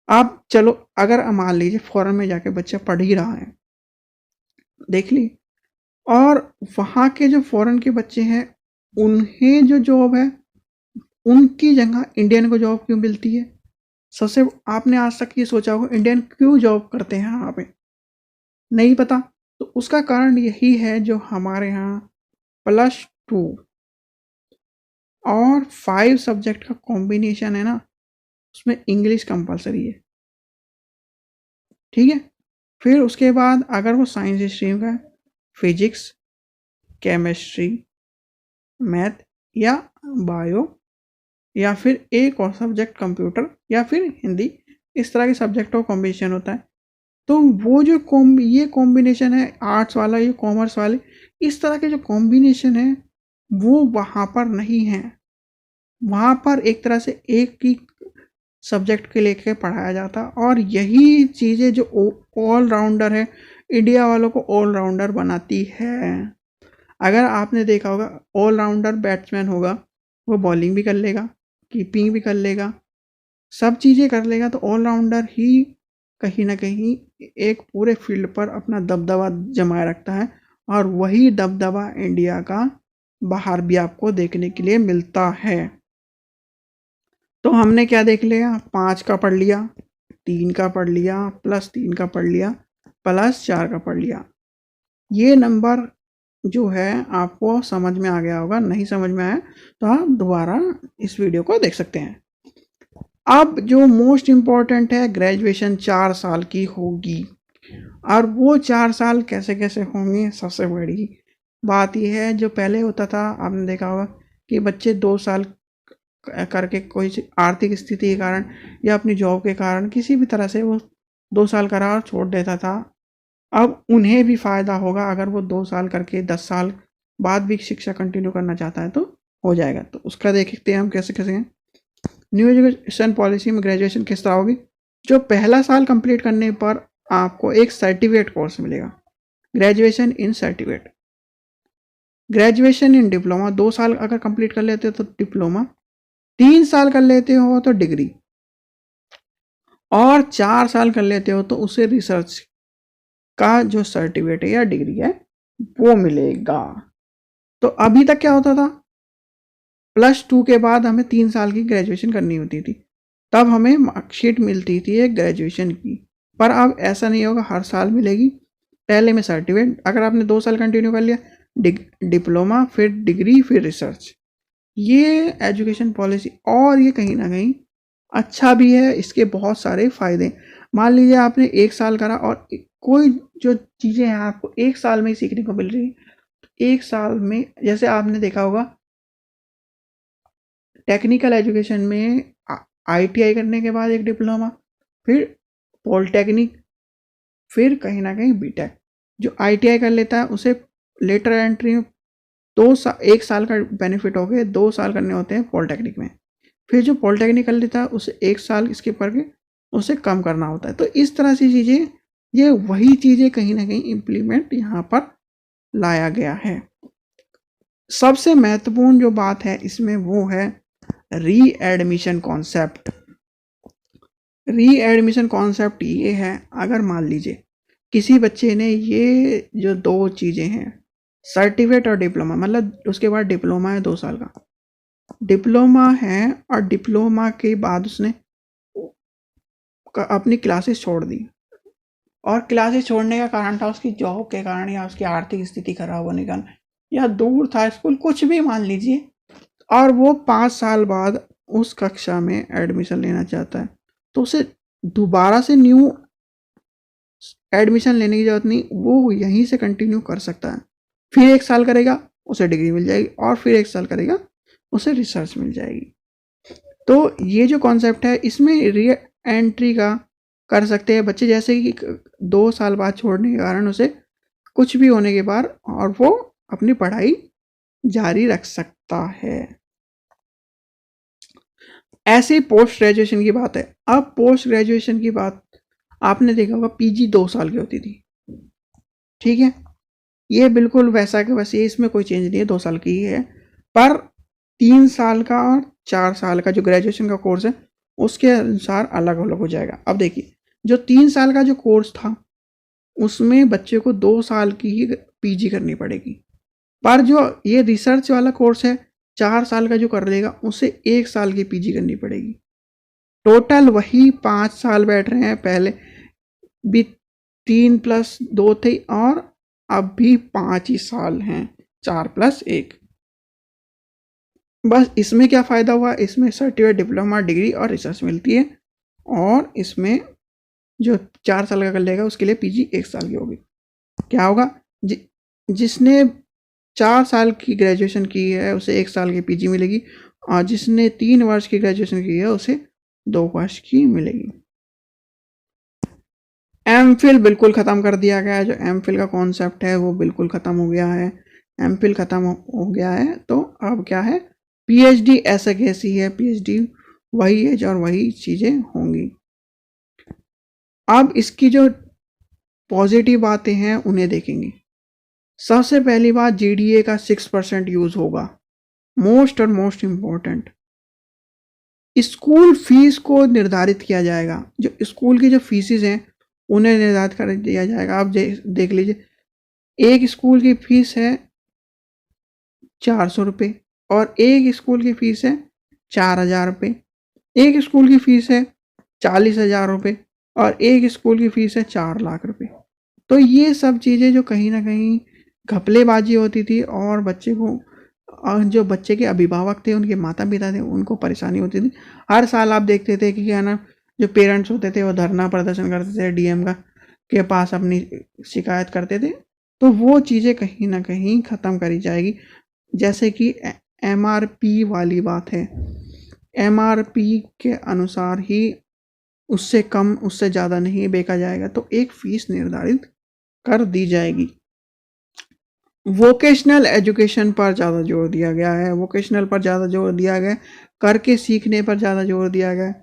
आप चलो, अगर मान लीजिए फॉरेन में जाके बच्चा पढ़ ही रहा है, देख ली, और वहाँ के जो फॉरेन के बच्चे हैं उन्हें जो जॉब है उनकी जगह इंडियन को जॉब क्यों मिलती है। सबसे आपने आज तक ये सोचा होगा इंडियन क्यों जॉब करते हैं यहाँ पे, नहीं पता। तो उसका कारण यही है जो हमारे यहाँ +2 और 5 सब्जेक्ट का कॉम्बिनेशन है ना, उसमें इंग्लिश कंपलसरी है। ठीक है, फिर उसके बाद अगर वो साइंस स्ट्रीम का है, फिजिक्स, केमिस्ट्री, मैथ या बायो, या फिर एक और सब्जेक्ट कंप्यूटर या फिर हिंदी, इस तरह के सब्जेक्टों का कॉम्बिनेशन होता है। तो वो जो ये कॉम्बिनेशन है आर्ट्स वाला, ये कॉमर्स वाले, इस तरह के जो कॉम्बिनेशन है वो वहाँ पर नहीं है। वहाँ पर एक तरह से एक ही सब्जेक्ट के लेके पढ़ाया जाता, और यही चीज़ें जो ऑलराउंडर है, इंडिया वालों को ऑलराउंडर बनाती है। अगर आपने देखा होगा, ऑलराउंडर बैट्समैन होगा, वो बॉलिंग भी कर लेगा, कीपिंग भी कर लेगा, सब चीज़ें कर लेगा। तो ऑलराउंडर ही कहीं ना कहीं एक पूरे फील्ड पर अपना दबदबा जमाए रखता है और वही दबदबा इंडिया का बाहर भी आपको देखने के लिए मिलता है। तो हमने क्या देख लिया, 5 का पढ़ लिया, 3 का पढ़ लिया, +3 का पढ़ लिया, +4 का पढ़ लिया। ये नंबर जो है आपको समझ में आ गया होगा, नहीं समझ में आया तो आप दोबारा इस वीडियो को देख सकते हैं। अब जो मोस्ट इम्पॉर्टेंट है, ग्रेजुएशन 4 साल की होगी, और वो 4 साल कैसे कैसे होंगे। सबसे बड़ी बात यह है, जो पहले होता था आपने देखा होगा कि बच्चे 2 साल करके कोई आर्थिक स्थिति के कारण या अपनी जॉब के कारण किसी भी तरह से वो 2 साल करा और छोड़ देता था। अब उन्हें भी फ़ायदा होगा, अगर वो 2 साल करके 10 साल बाद भी शिक्षा कंटिन्यू करना चाहता है तो हो जाएगा। तो उसका देखते हैं हम कैसे कैसे हैं। न्यू एजुकेशन पॉलिसी में ग्रेजुएशन किस तरह होगी, जो पहला साल कंप्लीट करने पर आपको एक सर्टिफिकेट कोर्स मिलेगा, graduation in certificate. Graduation in diploma 2 साल अगर कंप्लीट कर लेते हो तो डिप्लोमा, 3 साल कर लेते हो तो डिग्री, और 4 साल कर लेते हो तो उसे रिसर्च का जो सर्टिफिकेट है या डिग्री है वो मिलेगा। तो अभी तक क्या होता था, +2 के बाद हमें 3 साल की ग्रेजुएशन करनी होती थी, तब हमें मार्कशीट मिलती थी एक ग्रेजुएशन की। पर अब ऐसा नहीं होगा, हर साल मिलेगी। पहले में सर्टिफिकेट, अगर आपने 2 साल कंटिन्यू कर लिया, डिप्लोमा, फिर डिग्री, फिर रिसर्च। ये एजुकेशन पॉलिसी, और ये कहीं ना कहीं अच्छा भी है, इसके बहुत सारे फ़ायदे। मान लीजिए आपने 1 साल करा और कोई जो चीज़ें हैं आपको 1 साल में ही सीखने को मिल रही है, 1 साल में, जैसे आपने देखा होगा टेक्निकल एजुकेशन में ITI करने के बाद एक डिप्लोमा, फिर पॉलिटेक्निक, फिर कहीं ना कहीं बीटेक। जो ITI कर लेता है उसे लेटर एंट्री में 1 साल का बेनिफिट हो गया, 2 साल करने होते हैं पॉलिटेक्निक में। फिर जो पॉलिटेक्निक कर लेता है उसे 1 साल स्किप करके उसे कम करना होता है। तो इस तरह से चीज़ें, ये वही चीज़ें कहीं ना कहीं इम्प्लीमेंट यहाँ पर लाया गया है। सबसे महत्वपूर्ण जो बात है इसमें वो है री एडमिशन कॉन्सेप्ट। री एडमिशन कॉन्सेप्ट ये है, अगर मान लीजिए किसी बच्चे ने ये जो 2 चीज़ें हैं, सर्टिफिकेट और डिप्लोमा, मतलब उसके बाद डिप्लोमा है 2 साल का, डिप्लोमा है, और डिप्लोमा के बाद उसने अपनी क्लासेस छोड़ दी, और क्लासेस छोड़ने का कारण था उसकी जॉब के कारण या उसकी आर्थिक स्थिति खराब होने का, या दूर था स्कूल, कुछ भी मान लीजिए, और वो 5 साल बाद उस कक्षा में एडमिशन लेना चाहता है, तो उसे दोबारा से न्यू एडमिशन लेने की ज़रूरत नहीं, वो यहीं से कंटिन्यू कर सकता है। फिर 1 साल करेगा उसे डिग्री मिल जाएगी, और फिर 1 साल करेगा उसे रिसर्च मिल जाएगी। तो ये जो कॉन्सेप्ट है, इसमें री एंट्री का कर सकते हैं बच्चे, जैसे कि 2 साल बाद छोड़ने के कारण उसे कुछ भी होने के बाद और वो अपनी पढ़ाई जारी रख सकता है। ऐसे पोस्ट ग्रेजुएशन की बात है। अब पोस्ट ग्रेजुएशन की बात आपने देखा होगा, PG 2 साल की होती थी, ठीक है, ये बिल्कुल वैसा कि वैसे, इसमें कोई चेंज नहीं है, 2 साल की ही है। पर 3 साल का और 4 साल का जो ग्रेजुएशन का कोर्स है उसके अनुसार अलग अलग हो जाएगा। अब देखिए, जो 3 साल का जो कोर्स था उसमें बच्चे को 2 साल की ही PG करनी पड़ेगी, पर जो ये रिसर्च वाला कोर्स है 4 साल का जो कर लेगा उसे 1 साल की PG करनी पड़ेगी। टोटल वही 5 साल बैठ रहे हैं, पहले भी 3 + 2 थे और अब भी 5 ही साल हैं, 4 + 1। बस इसमें क्या फ़ायदा हुआ, इसमें सर्टिफिकेट, डिप्लोमा, डिग्री और रिसर्च मिलती है, और इसमें जो 4 साल का कर लेगा उसके लिए PG 1 साल की होगी। क्या होगा, जिसने 4 साल की ग्रेजुएशन की है उसे 1 साल की PG मिलेगी, और जिसने 3 वर्ष की ग्रेजुएशन की है उसे 2 वर्ष की मिलेगी। MPhil बिल्कुल ख़त्म कर दिया गया है, जो MPhil का कॉन्सेप्ट है वो बिल्कुल ख़त्म हो गया है। MPhil ख़त्म हो गया है, तो अब क्या है, PhD ऐसा कैसी है, PhD वही एज और वही चीज़ें होंगी। अब इसकी जो पॉजिटिव बातें हैं उन्हें देखेंगे। सबसे पहली बात, GDA का 6% यूज़ होगा, मोस्ट और मोस्ट इम्पोर्टेंट। स्कूल फीस को निर्धारित किया जाएगा, जो स्कूल की जो फीसेस हैं उन्हें निर्धारित कर दिया जाएगा। आप देख लीजिए, एक स्कूल की फीस है 400 रुपये और एक स्कूल की फीस है 4000 रुपये, एक स्कूल की फीस है 40,000 रुपये और एक स्कूल की फीस है 4 लाख रुपये। तो ये सब चीज़ें जो कहीं ना कहीं घपलेबाजी होती थी और बच्चे को जो बच्चे के अभिभावक थे, उनके माता पिता थे, उनको परेशानी होती थी। हर साल आप देखते थे कि क्या ना, जो पेरेंट्स होते थे वो धरना प्रदर्शन करते थे डीएम का के पास, अपनी शिकायत करते थे। तो वो चीज़ें कहीं ना कहीं ख़त्म करी जाएगी। जैसे कि एमआरपी वाली बात है, एमआरपी के अनुसार ही, उससे कम उससे ज़्यादा नहीं बेचा जाएगा। तो एक फीस निर्धारित कर दी जाएगी। वोकेशनल एजुकेशन पर ज़्यादा जोर दिया गया है, वोकेशनल पर ज़्यादा जोर दिया गया, करके सीखने पर ज़्यादा जोर दिया गया।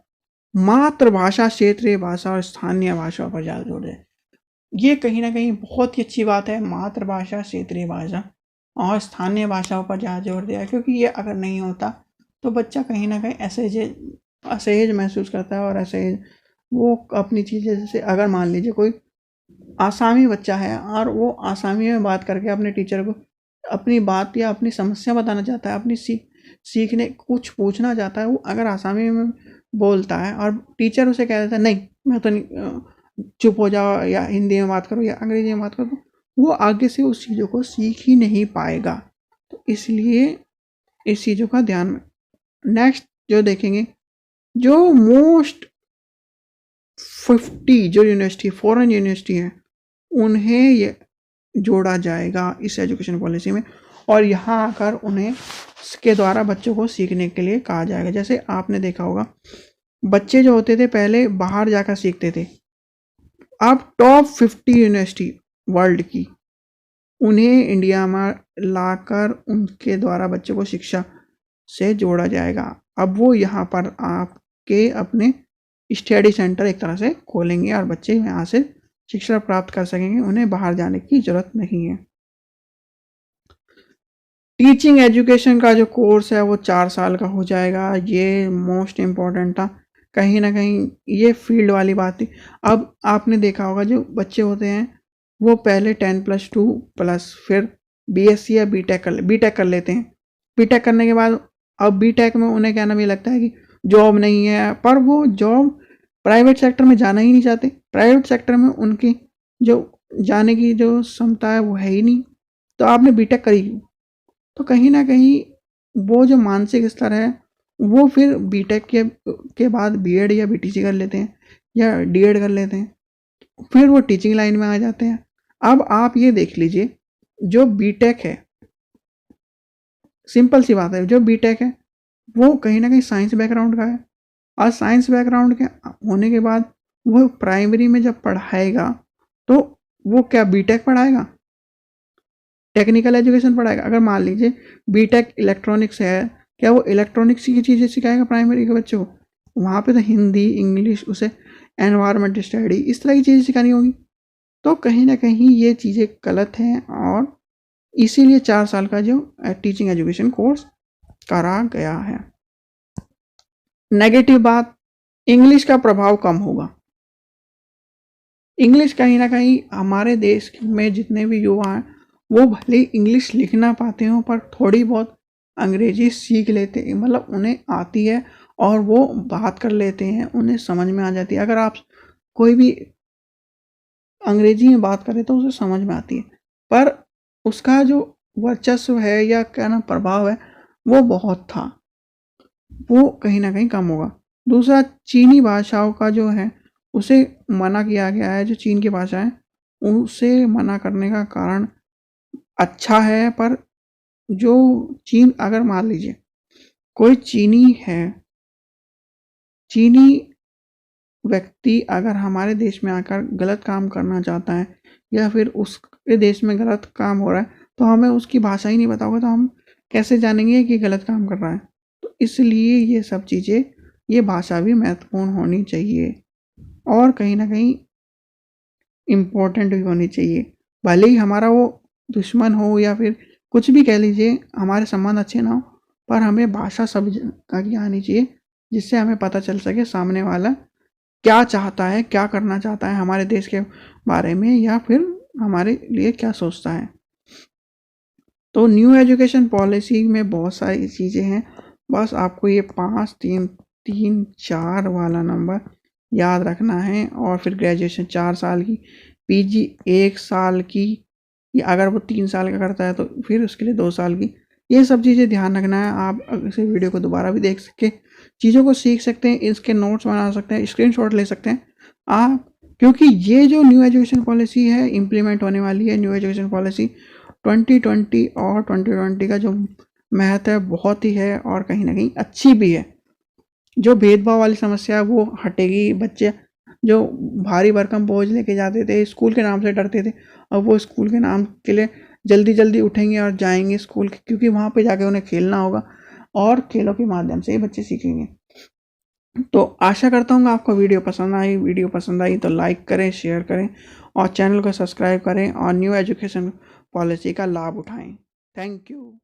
मातृभाषा, क्षेत्रीय भाषा और स्थानीय भाषा पर ज़्यादा जोर है। ये कहीं ना कहीं बहुत ही अच्छी बात है। मातृभाषा, क्षेत्रीय भाषा और स्थानीय भाषाओं पर ज़्यादा जोर दिया है, क्योंकि ये अगर नहीं होता तो बच्चा कहीं ना कहीं असहज महसूस करता है और असहज वो अपनी चीज़ें, जैसे अगर मान लीजिए कोई आसामी बच्चा है और वो आसामी में बात करके अपने टीचर को अपनी बात या अपनी समस्या बताना चाहता है, अपनी सीखने कुछ पूछना चाहता है, वो अगर आसामी में बोलता है और टीचर उसे कह देता है नहीं मैं तो नहीं, चुप हो जाओ या हिंदी में बात करो या अंग्रेजी में बात करो, तो वो आगे से उस चीज़ों को सीख ही नहीं पाएगा। तो इसलिए इस चीज़ों का ध्यान में। नेक्स्ट जो देखेंगे, जो मोस्ट 50 जो यूनिवर्सिटी, फॉरेन यूनिवर्सिटी हैं, उन्हें ये जोड़ा जाएगा इस एजुकेशन पॉलिसी में और यहाँ आकर उन्हें के द्वारा बच्चों को सीखने के लिए कहा जाएगा। जैसे आपने देखा होगा, बच्चे जो होते थे पहले बाहर जाकर सीखते थे, अब टॉप 50 यूनिवर्सिटी वर्ल्ड की, उन्हें इंडिया में लाकर उनके द्वारा बच्चों को शिक्षा से जोड़ा जाएगा। अब वो यहाँ पर आपके अपने स्टडी सेंटर एक तरह से खोलेंगे और बच्चे यहाँ से शिक्षा प्राप्त कर सकेंगे, उन्हें बाहर जाने की जरूरत नहीं है। टीचिंग एजुकेशन का जो कोर्स है वो 4 साल का हो जाएगा। ये मोस्ट इम्पॉर्टेंट था, कहीं ना कहीं ये फील्ड वाली बात थी। अब आपने देखा होगा जो बच्चे होते हैं वो पहले 10+2+ फिर बीएससी या बीटेक कर लेते हैं। बीटेक करने के बाद अब बीटेक में उन्हें क्या नाम ये लगता है कि जॉब नहीं है, पर वो जॉब प्राइवेट सेक्टर में जाना ही नहीं चाहते। प्राइवेट सेक्टर में उनकी जो जाने की जो क्षमता है वो है ही नहीं, तो आपने बीटेक करी क्यों? तो कहीं ना कहीं वो जो मानसिक स्तर है वो फिर बीटेक के बाद बीएड या बीटीसी कर लेते हैं या डीएड कर लेते हैं, फिर वो टीचिंग लाइन में आ जाते हैं। अब आप ये देख लीजिए, जो बीटेक है, सिंपल सी बात है, जो बीटेक है वो कहीं ना कहीं साइंस बैकग्राउंड का है और साइंस बैकग्राउंड के होने के बाद वो प्राइमरी में जब पढ़ाएगा तो वो क्या बीटेक पढ़ाएगा, टेक्निकल एजुकेशन पढ़ाएगा? अगर मान लीजिए बीटेक इलेक्ट्रॉनिक्स है, क्या वो इलेक्ट्रॉनिक्स की चीज़ें सिखाएगा प्राइमरी के बच्चों को? वहाँ पे तो हिंदी, इंग्लिश, उसे एनवायरनमेंट स्टडी, इस तरह की चीज़ें सिखानी होगी। तो कहीं ना कहीं ये चीज़ें गलत हैं और इसीलिए 4 साल का जो टीचिंग एजुकेशन कोर्स करा गया है। नेगेटिव बात, इंग्लिश का प्रभाव कम होगा। इंग्लिश कहीं ना कहीं हमारे देश में जितने भी युवा हैं वो भले इंग्लिश लिख ना पाते हों पर थोड़ी बहुत अंग्रेजी सीख लेते हैं, मतलब उन्हें आती है और वो बात कर लेते हैं, उन्हें समझ में आ जाती है। अगर आप कोई भी अंग्रेजी में बात करें तो उसे समझ में आती है, पर उसका जो वर्चस्व है या क्या ना प्रभाव है वो बहुत था, वो कहीं ना कहीं कम होगा। दूसरा, चीनी भाषाओं का जो है उसे मना किया गया है। जो चीन की भाषा है उसे मना करने का कारण अच्छा है, पर जो चीन, अगर मान लीजिए कोई चीनी है, चीनी व्यक्ति अगर हमारे देश में आकर गलत काम करना चाहता है या फिर उसके देश में गलत काम हो रहा है तो हमें उसकी भाषा ही नहीं पता होगा तो हम कैसे जानेंगे कि गलत काम कर रहा है? तो इसलिए ये सब चीज़ें, ये भाषा भी महत्वपूर्ण होनी चाहिए और कहीं ना कहीं इम्पोर्टेंट भी होनी चाहिए। भले ही हमारा वो दुश्मन हो या फिर कुछ भी कह लीजिए, हमारे संबंध अच्छे ना हो, पर हमें भाषा सब की आनी चाहिए जिससे हमें पता चल सके सामने वाला क्या चाहता है, क्या करना चाहता है हमारे देश के बारे में या फिर हमारे लिए क्या सोचता है। तो न्यू एजुकेशन पॉलिसी में बहुत सारी चीज़ें हैं, बस आपको ये 5 3 3 4 वाला नंबर याद रखना है। और फिर ग्रेजुएशन 4 साल की, पीजी 1 साल की, या अगर वो 3 साल का करता है तो फिर उसके लिए 2 साल की। ये सब चीज़ें ध्यान रखना है। आप इस वीडियो को दोबारा भी देख सके, चीज़ों को सीख सकते हैं, इसके नोट्स बना सकते हैं, स्क्रीनशॉट ले सकते हैं आप, क्योंकि ये जो न्यू एजुकेशन पॉलिसी है इम्प्लीमेंट होने वाली है। न्यू एजुकेशन पॉलिसी 2020 और 2020 का जो महत्व है बहुत ही है, और कहीं ना कहीं अच्छी भी है। जो भेदभाव वाली समस्या है वो हटेगी। बच्चे जो भारी भरकम बोझ लेके जाते थे, स्कूल के नाम से डरते थे, अब वो स्कूल के नाम के लिए जल्दी जल्दी उठेंगे और जाएंगे स्कूल, क्योंकि वहाँ पे जाके उन्हें खेलना होगा, और खेलों के माध्यम से ही बच्चे सीखेंगे। तो आशा करता हूँ आपको वीडियो पसंद आई तो लाइक करें, शेयर करें, और चैनल को सब्सक्राइब करें, और न्यू एजुकेशन पॉलिसी का लाभ उठाएं। Thank you.